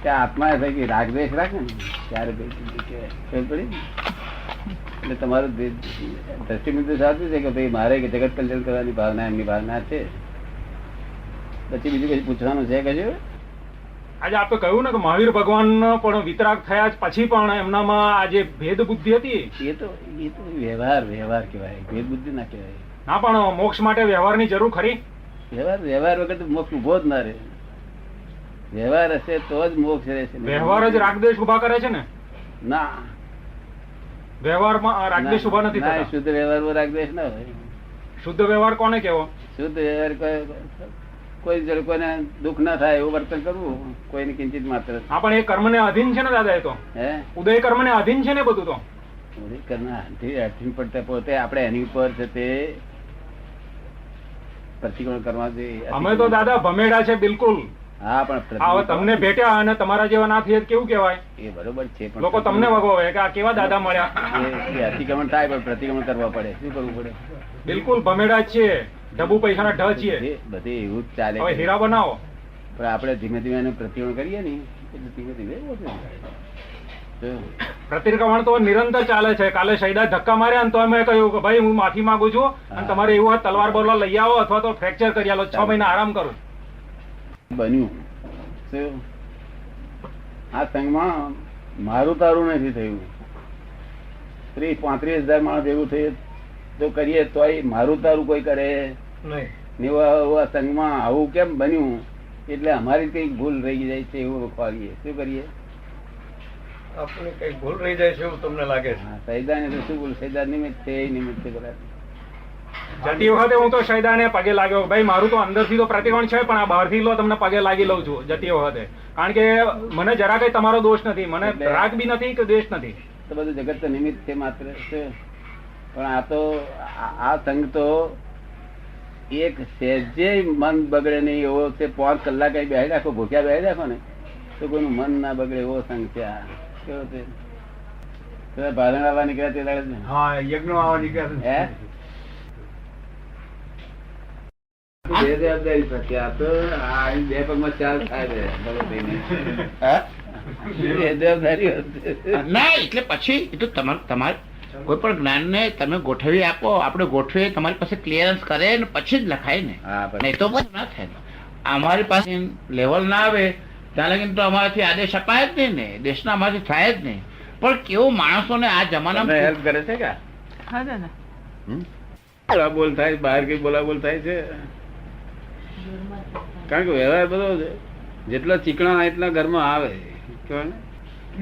ત્યાં આત્મા થાય કે રાગદ્વેષ રાખે ને ત્યારે પડી એટલે તમારું દ્રષ્ટિબિંદુ સાચું છે કે ભાઈ મારે જગત કલ્યાણ કરવાની ભાવના એમની ભાવના છે. પછી બીજું કઈ પૂછવાનું છે કશું? આજે આપણે કહ્યું ને કે મહાવીર ભગવાન પણ વિતરાગ થયા પછી પણ એમનામાં આ જે ભેદ બુદ્ધિ હતી એ તો વ્યવહાર કહેવાય, ભેદ બુદ્ધિ ના કહેવાય. ના પણ મોક્ષ માટે વ્યવહારની જરૂર ખરી? વ્યવહાર વગર મોક્ષ ઉભો જ ના રહે. વ્યવહાર હશે તો જ મોક્ષ રહેશે. વ્યવહાર જ રાગદ્વેષ ઉભા કરે છે ને? ના, વ્યવહારમાં રાગદ્વેષ ઉભા નથી થતા. શુદ્ધ વ્યવહારમાં રાગદ્વેષ ના હોય. શુદ્ધ વ્યવહાર કોને કહેવો? શુદ્ધ વ્યવહાર કોઈ જોડે કોઈને દુઃખ ના થાય એવું વર્તન કરવું, કોઈને કિંચિત માત્ર. હા, પણ એ કર્મ ને અધીન છે ને દાદા? એ તો ઉદય કર્મ ને અધીન છે ને બધું? તો ઉદય કર્મ અધીન પડતા પોતે આપણે એની ઉપર છે તે પ્રતિક્રમણ કરવા જોઈએ. અમે તો દાદા ભમેડા છે બિલકુલ. હા, પણ હવે તમને ભેટ્યા અને તમારા જેવા ના થઈએ કેવું કેવાય? એ બરોબર છે, પણ લોકો તમને વગોવે કે આ કેવા દાદા મળ્યા. એ અતિક્રમણ થાય પણ પ્રતિક્રમણ કરવા પડે. શું કરવું પડે? બિલકુલ ભમેડા જ છીએ, ડબુ પૈસાના ઢ છીએ. બધે એવું જ ચાલે. હવે હીરા બનાવો પણ આપણે ધીમે ધીમે એને પ્રતિક્રમણ કરીએ ને એટલે ધીમે ધીમે પ્રતિક્રમણ તો નિરંતર ચાલે છે. કાલે શહીદા ધક્કા માર્યા ને તો અમે કહ્યું કે ભાઈ હું માફી માંગુ છું અને તમારે એવું હોય તલવાર બોલવા લઈ આવો અથવા તો ફ્રેક્ચર કરી આલો, 6 મહિના આરામ કરું. બન્યું આ સંઘમાં મારું તારું નથી થયું. 30-35 હજાર માણસ એવું થયું તો કરીએ તોય મારું તારું કોઈ કરે નહીં. સંઘમાં આવું કેમ બન્યું? એટલે અમારી કઈક ભૂલ રહી જાય છે એવું વખવાડીએ. શું કરીએ? આપણે કઈ ભૂલ રહી જાય છે એવું તમને લાગે છે? સૈદાને તો શું ભૂલ? સૈદા નિમિત્ત છે, એ નિમિત્ત છે. જતી વખતે હું તો શહીદાને પગે લાગ્યો, ભાઈ મારું તો અંદરથી તો પ્રતિક્રમણ છે પણ આ બહારથી લો તમને પગે લાગી લઉં છું જતી વખતે. કારણ કે મને જરા કઈ તમારો દોષ નથી, મને રાગ બી નથી કે દ્વેષ નથી. તો બધું જગત તો નિમિત્ત છે માત્ર. પણ આ તો આ સંઘ તો એક સહેજે મન બગડે નહીં એવો છે. 5 કલાક બેસી રાખો, ભૂખ્યા બેસી રાખો ને તો કોઈનું મન ના બગડે એવો સંઘ છે. આ કેવો છે? ભારણ આવવા નીકળ્યા તે દાડે ને? હા, યજ્ઞ આવવા નીકળ્યા. બે જવાબદારી થતી. આ તો આ 2 પગમાં 4 થાય છે. ના એટલે પછી એ તો તમારે કોઈ પણ જ્ઞાન ને તમે ગોઠવી આપો, આપણે ગોઠવીએ, તમારી પાસે ક્લિયરન્સ કરે ને પછી જ લખાય ને. નહીં તો પણ ના થાય. અમારી પાસે લેવલ ના આવે ત્યાં લગીને તો અમારાથી આદેશ અપાય જ નહીં ને, દેશના અમારાથી થાય જ નહીં. પણ કેવું માણસોને આ જમાનામાં હેલ્પ કરે છે કે બોલ થાય બહાર કઈ બોલાબોલ થાય છે? કારણ કે વ્યવહાર બધો જેટલો ચીકણા એટલા ઘરમાં આવે.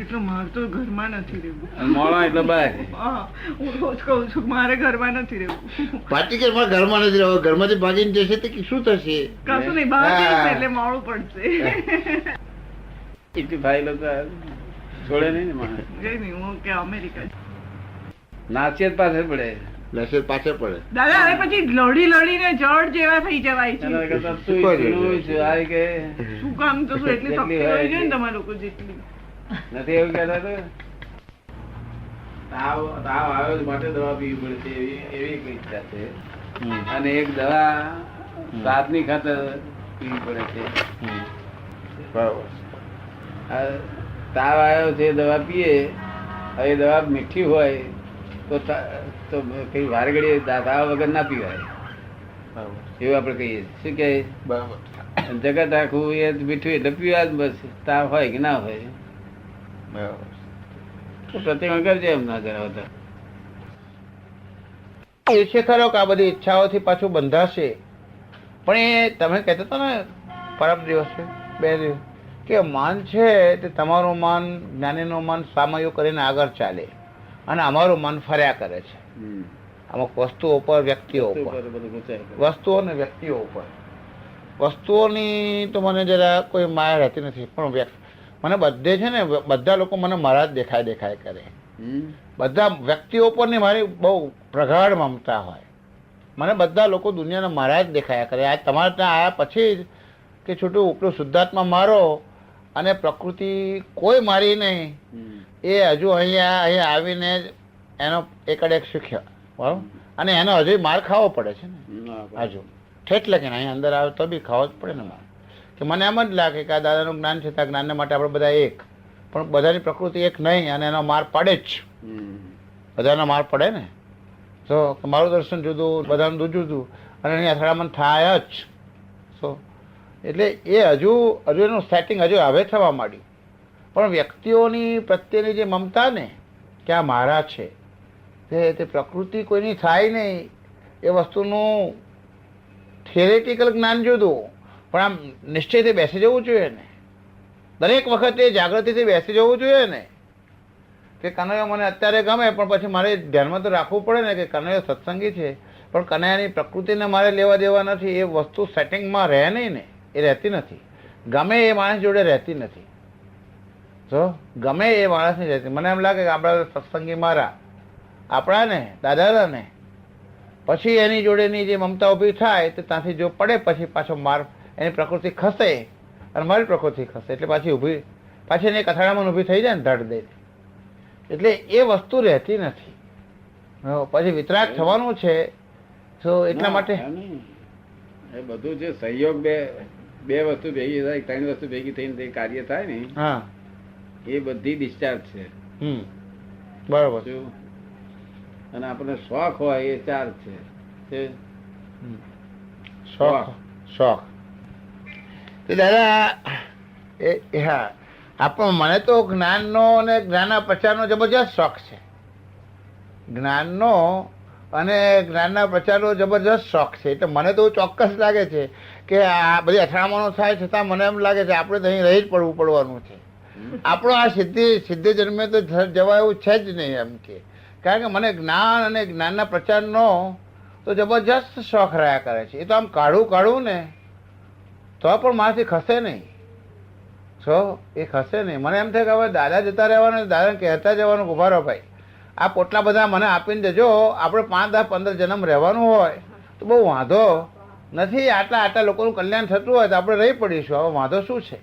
એટલું મારે તો ઘરમાં નથી રહેવું, મોડા એટલે બહાર. હું રોજ કહું છું મારે ઘરમાં નથી રહેવું. પાટીકરમાં ઘરમાં નથી રહેવું, ઘરમાંથી ભાગીને જશે તો શું થશે? કશું નહીં, બહાર જઈશ એટલે મોડું પડશે. એટલી ફાઇલો તો છોડે નહીં ને માણસ. કઈ નહીં, હું કે અમેરિકા નાચીએ જ પાછળ પડે. લસર પાછળ પડે દાદા. હવે પછી લડી લડીને જડ જેવા થઈ જવાય છે. શું કામ તો શું એટલી શક્તિ હોય છે ને તમારા લોકો જેટલી નથી એવું કહેતા તો તાવ આવ્યો માટે દવા પીવી પડે છે એવી એક ઈચ્છા છે. અને એક દવા સાધની ખાતર પીવી પડે છે. બરાબર. તાવ આવ્યો છે દવા પીએ, હવે દવા મીઠી હોય તો કઈ વાર ઘડીએ તાવ વગર ના પીવાય. એવું આપડે કહીએ. શું કે? બરાબર. જગત આખું એ મીઠું એટલે પીવા જ બસ, તાવ હોય કે ના હોય. પ્રતિક્રમણ કરજે એમ ના કરાવતા. એ છે ખરો કે આ બધી ઈચ્છાઓથી પાછું બંધાશે. પણ એ તમે કહેતા હતા ને પરમ દિવસે 2 દિવસ કે મન છે તે તમારું મન, જ્ઞાનીનું મન સામયો કરીને આગળ ચાલે અને અમારું મન ફર્યા કરે છે અમુક વસ્તુઓ પર, વ્યક્તિઓ ઉપર. વસ્તુઓ ને વ્યક્તિઓ ઉપર. વસ્તુઓની તો મને જરા કોઈ માયા રહેતી નથી, પણ મને બધે છે ને બધા લોકો મને મારા જ દેખાય કરે. બધા વ્યક્તિઓ પરની મારી બહુ પ્રગાઢ મમતા હોય. મને બધા લોકો દુનિયાના મારા જ દેખાયા કરે. આ તમારે ત્યાં આવ્યા પછી જ કે છૂટું ઉપલું શુદ્ધાત્મા મારો અને પ્રકૃતિ કોઈ મારી નહીં, એ હજુ અહીંયા આવીને એનો એકડેક શીખ્યો. બરાબર. અને એનો હજુ માર ખાવો પડે છે ને હજુ ઠેઠ લખીને અહીંયા અંદર આવે તો બી ખાવો જ પડે ને માર. કે મને એમ જ લાગે કે આ દાદાનું જ્ઞાન છે ત્યાં જ્ઞાનને માટે આપણે બધા એક, પણ બધાની પ્રકૃતિ એક નહીં અને એનો માર પડે જ, બધાનો માર પડે ને. તો મારું દર્શન જુદું, બધાનું જુદું, અને એની અથડામણ થાય જ. સો એટલે એ હજુ એનું સેટિંગ હજુ હવે થવા માંડ્યું. પણ વ્યક્તિઓની પ્રત્યેની જે મમતા ને કે આ મારા છે, તે પ્રકૃતિ કોઈની થાય નહીં, એ વસ્તુનું થિયરેટિકલ જ્ઞાન જુદું, પણ આમ નિશ્ચયથી બેસી જવું જોઈએ ને. દરેક વખતે જાગૃતિથી બેસી જવું જોઈએ ને કે કનૈયો મને અત્યારે ગમે, પણ પછી મારે ધ્યાનમાં તો રાખવું પડે ને કે કનૈયો સત્સંગી છે, પણ કનૈયાની પ્રકૃતિને મારે લેવા દેવા નથી. એ વસ્તુ સેટિંગમાં રહે નહીં ને, એ રહેતી નથી. ગમે એ માણસ જોડે રહેતી નથી. તો ગમે એ માણસની રહેતી. મને એમ લાગે કે આપણા સત્સંગી મારા, આપણા ને દાદાના ને, પછી એની જોડેની જે મમતા ઊભી થાય તો ત્યાંથી જો પડે પછી પાછો માર, એની પ્રકૃતિ ખસે અને મારી પ્રકૃતિ ખસે, એટલે પાછી એની અથડામણ ઊભી થઈ જાય ને ધડ દે. એટલે એ વસ્તુ રહેતી નથી. પછી વિતરાગ થવાનું છે. તો એટલા માટે એ બધું જે સહયોગ બે વસ્તુ ભેગી થાય, 3 વસ્તુ ભેગી થઈને જે કાર્ય થાય ને, હા, એ બધી ડિસ્ચાર્જ છે. બરોબર. અને આપણને શોખ હોય એ 4 છે. શોખ તે દાદા હા, મને તો જ્ઞાનનો અને જ્ઞાનના પ્રચારનો જબરજસ્ત શોખ છે. જ્ઞાનનો અને જ્ઞાનના પ્રચારનો જબરજસ્ત શોખ છે. એટલે મને તો ચોક્કસ લાગે છે કે આ બધી અથડામણો થાય છતાં મને એમ લાગે છે આપણે તો અહીં રહી જ પડવાનું છે. આપણો આ સિદ્ધિ જન્મે તો જવા એવું છે જ નહીં એમ કે, કારણ કે મને જ્ઞાન અને જ્ઞાનના પ્રચારનો તો જબરજસ્ત શોખ રહ્યા કરે છે. એ તો આમ કાઢું ને તો પણ મારાથી ખસે નહીં. એ ખસે નહીં. મને એમ થાય કે હવે દાદા જતા રહેવાનું, દાદાને કહેતા જવાનું, ઉભા રહો ભાઈ, આ પોટલા બધા મને આપીને જજો, આપણે 5, 10, 15 જન્મ રહેવાનું હોય તો બહુ વાંધો નથી. આટલા લોકોનું કલ્યાણ થતું હોય તો આપણે રહી પડીશું, હવે વાંધો શું છે.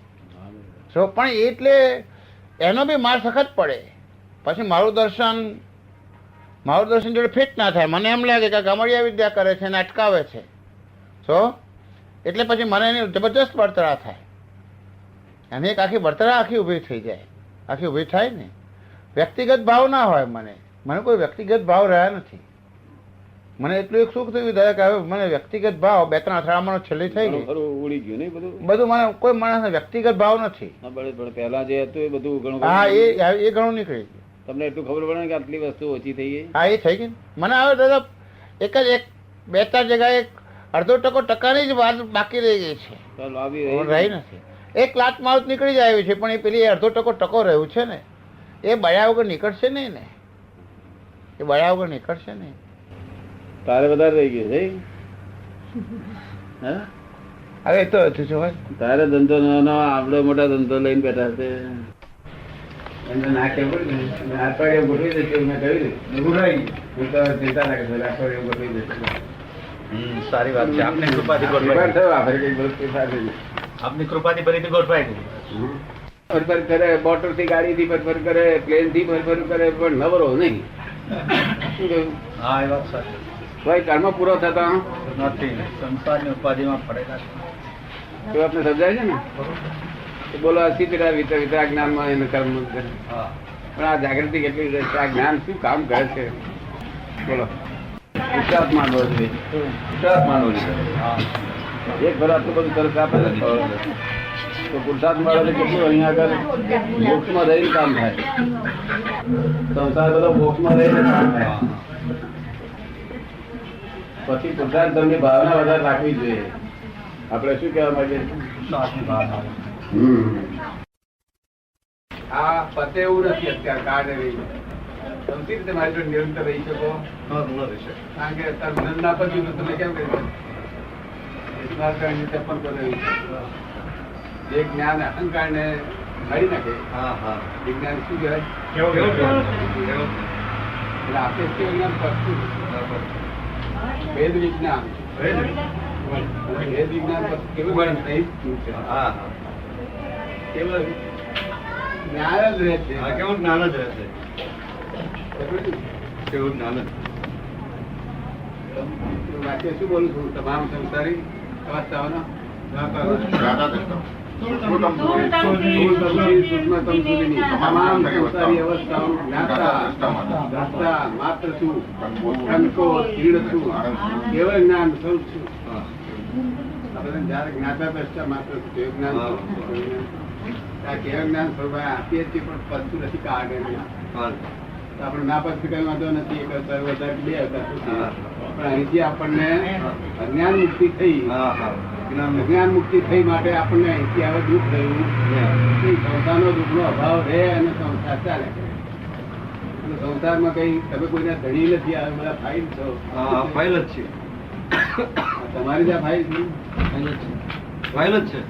પણ એટલે એનો બી માર સખત પડે. પછી મારું દર્શન જોડે ફિટ ના થાય. મને એમ લાગે કે ગમડિયા વિદ્યા કરે છે અને અટકાવે છે. એટલે પછી મને એની જબરજસ્ત બળતરા થાય. અને એક આખી બળતરા ઊભી થઈ જાય. આખી ઊભી થાય ને, વ્યક્તિગત ભાવ ના હોય. મને કોઈ વ્યક્તિગત ભાવ રહ્યા નથી. મને એટલું એક સુખ થયું દાદા કે હવે મને વ્યક્તિગત ભાવ 2-3 અથડામણો છેલ્લી થઈ ગઈ, ઉડી ગયું નહીં બધું. મને કોઈ માણસને વ્યક્તિગત ભાવ નથી. પહેલા જે હતું એ બધું ઘણું, હા, એ ઘણું નીકળી ગયું. તમને એટલું ખબર પડે કે આટલી વસ્તુ ઓછી થઈ ગઈ. હા, એ થઈ ગઈ. મને હવે દાદા એક 2-4 જગ્યાએ 0.5% ટકાની જ વાત બાકી રહી ગઈ છે. રહી નથી. એક લાત માઉથ નીકળી જાય છે, પણ એ પેલી 0.5% ટકો રહ્યું છે ને, એ બળ્યા વગર નીકળશે નહીં ને. એ બળ્યા વગર નીકળશે નહીં. તારે વધારે રહી ગયું છે. હવે તો તારે ધંધો નાનો, આપડે મોટા ધંધો લઈને બેઠા છે. એમને ના કેવું પડે, અઠવાડિયે ગોઠવી દેશે. મેં કહ્યું હું તો ચિંતા ના કરતો, અઠવાડિયે ગોઠવી દેશે. સારી વાત છે. આપની કૃપાથી આપની કૃપાથી ફરીથી ગોઠવાઈ ગયું. ફરફર કરે, મોટર થી, ગાડી થી ફરફર કરે, પ્લેન થી ફરફર કરે, પણ નવરો નહીં. શું કહ્યું? હા, એ વાત સાચી. ભાઈ કર્મ પૂરો થતા નથી, સંસારની ઉપાધિમાં પડેલા છે. તો આપણે સમજાય છે ને. બોલો અસીતરા વિતરા જ્ઞાનમાં એને કર્મ કરે. પણ આ જાગૃતિ કેટલી છે, આ જ્ઞાન શું કામ કરે છે? બોલો. વિશ્વાસ માનવો જોઈએ. વિશ્વાસ માનવો જોઈએ. એક ભર આટલું બધું સરસ આપે છે તો પુરુષાર્થ મળે તો કેટલું અહીંયા આગળ મોક્ષમાં રહીને કામ થાય. સંસાર બધો મોક્ષમાં રહીને કામ થાય. પછી પુરુષાર્થ ધર્મની ભાવના વધારે રાખવી જોઈએ. આપણે શું કહેવા માંગીએ? આ પતે એવું નથી અત્યારે કાઢે રહી. સૌથી રીતે મારી જોડે નિરંતર રહી શકો? કારણ કે અત્યારે મન ના પત્યું તો તમે કેમ કરી શકો? જે જ્ઞાન અહંકાર ને મારી નાખે, વિજ્ઞાન શું કહેવાય? એટલે આપણે કેવું જ્ઞાન પછતું વેદ વિજ્ઞાન. વેદ વિજ્ઞાન કેવું કેવું જ્ઞાન જ રહે છે. કેવું જ્ઞાન જ રહેશે, કેવું જ્ઞાન જ. વાક્ય શું બોલું છું? તમામ સંસારી અવસ્થાઓનો સૂક્ષ્મતમ સુધીની તમામ સંસારી અવસ્થાઓ જ્ઞાતા દ્રષ્ટા માત્ર છું, કંકો તીડ છું, કેવળ જ્ઞાન સ્વરૂપ છું. આ બધા જયારે જ્ઞાતા દ્રષ્ટા માત્ર છું, કેવળ જ્ઞાન સ્વરૂપ છું. આ કેવળ જ્ઞાન સ્વરૂપ આપીએ છીએ પણ પદતું નથી કાઢે નહીં. તો આપણે ના પદ કઈ વાંધો નથી, એક અવતાર વધારે બે અવતાર સુધી. પણ અહીંથી આપણને અજ્ઞાન મુક્તિ થઈ, અજ્ઞાન મુક્તિ થઈ માટે આપણને અહીંથી હવે દુઃખ થયું. સંસારનો દુઃખનો અભાવ રહે અને સંસાર ચાલે. અને સંસારમાં કઈ તમે કોઈના ધણી નથી, આવે બધા ફાઇલ છો. ફાઇલ જ છે, તમારી જ્યાં ફાઇલ છે ફાઇલ જ છે.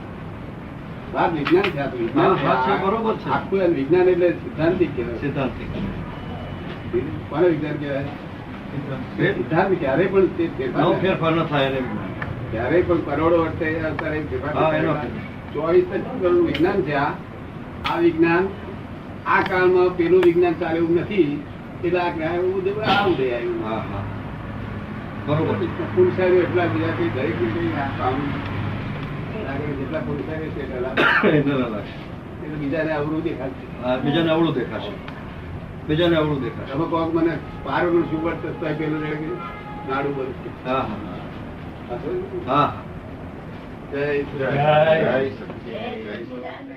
વાત વિજ્ઞાન છે. આ તો વિજ્ઞાન છે. હા, છે, બરોબર છે. આખું એમ વિજ્ઞાન એટલે સિદ્ધાંતિક કહેવાય. સિદ્ધાંતિક કોને વિજ્ઞાન કહેવાય? સિદ્ધાંત ક્યારેય પણ તે ફેરફાર નવો ફેરફાર ન થાય એને. ક્યારેય પણ કરોડો વર્ષે અત્યારે ફેરફાર હા, એનો થયેલા 24 કરોડ વિજ્ઞાન છે. આ વિજ્ઞાન આ કાળમાં પેલું વિજ્ઞાન ચાલે એવું નથી, એટલે આ જ્ઞાન આ ઉદય આવ્યું. હા હા બરોબર. પુરુષારીઓ એટલા બીજા કઈ દરેક ને કઈ કામ લાગે કે જેટલા પુરુષારીઓ છે એટલા એટલે ના લાગે. એટલે બીજાને અવરું દેખાશે. હા, બીજાને અવળું દેખાશે, બીજાને અવળું દેખાશે. તમે કહો કે મને પારનું શું વર્ત પેલું નાડું બનશે. હા હા હા હા. જય જય સચિદાનંદ.